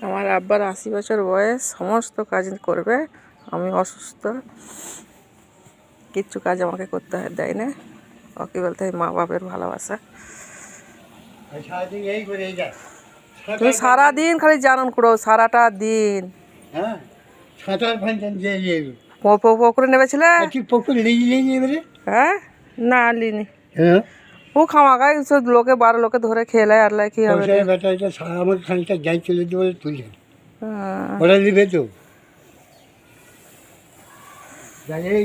আমার আব্বার 80 বছর বয়স, সমস্ত কাজ করবে, আমি অসুস্থ, কিচ্ছু কাজ আমাকে করতে দেয় না। ওকে বলতে হয় মা বাপের ভালোবাসা। তুমি সারাদিন খালি জানন করো, সারাটা দিন। হ্যাঁ, সাঁতার ফাঁচান যে পুকুরে নেমেছিলে? পুকুর লিয়ে হ্যাঁ, না লিনি। হ্যাঁ, ও খামাগায় লোকে 12 লোকে ধরে খেলে আর লাই কি হবে? বেটা এটা আমার খানিকটা যাই চলে দিতে বলে তুলছে, হ্যাঁ। ওরা দিবে তো।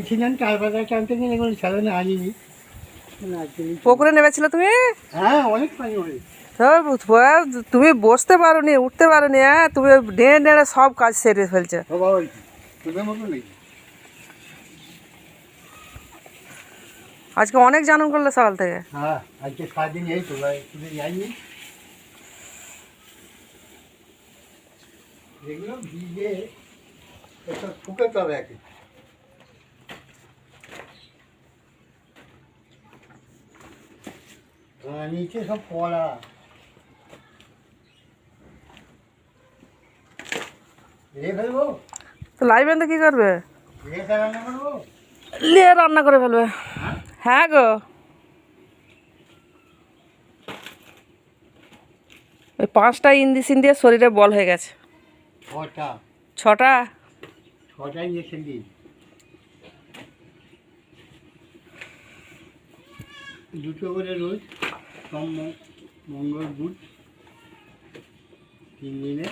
ছিলেন কাল বাজার টানতে গিয়ে এগুলো সারাদিন আনিনি। পুকুরে নেমেছিলে তুমি? হ্যাঁ, অনেক পানি হয়। তুমি বসতে পারো নি, উঠতে পারো নি, হ্যাঁ তুমি ডেড়ে ডেড়ে সব কাজ সেরে ফেলছে। আজকে অনেক জানুন করলে সকাল থেকে। হ্যাঁ, আজকে সারাদিন এই তো যাইনি। এগুলো ভিজে একটু শুকাতে হবে একে। নিচে সব পড়া। ফেলবো তো লাইবেন তো কি করবে? রান্না করবো, লিয়ে রান্না করে ফেলবে। হ্যাঁ গো, ওই 5টা ইঞ্জেকশন দিয়ে শরীরে বল হয়ে গেছে। 6টা 6টা? 6টা ইঞ্জেকশন দিই, 2টো করে রোজ, সোম মঙ্গল বুধ, 3 দিনে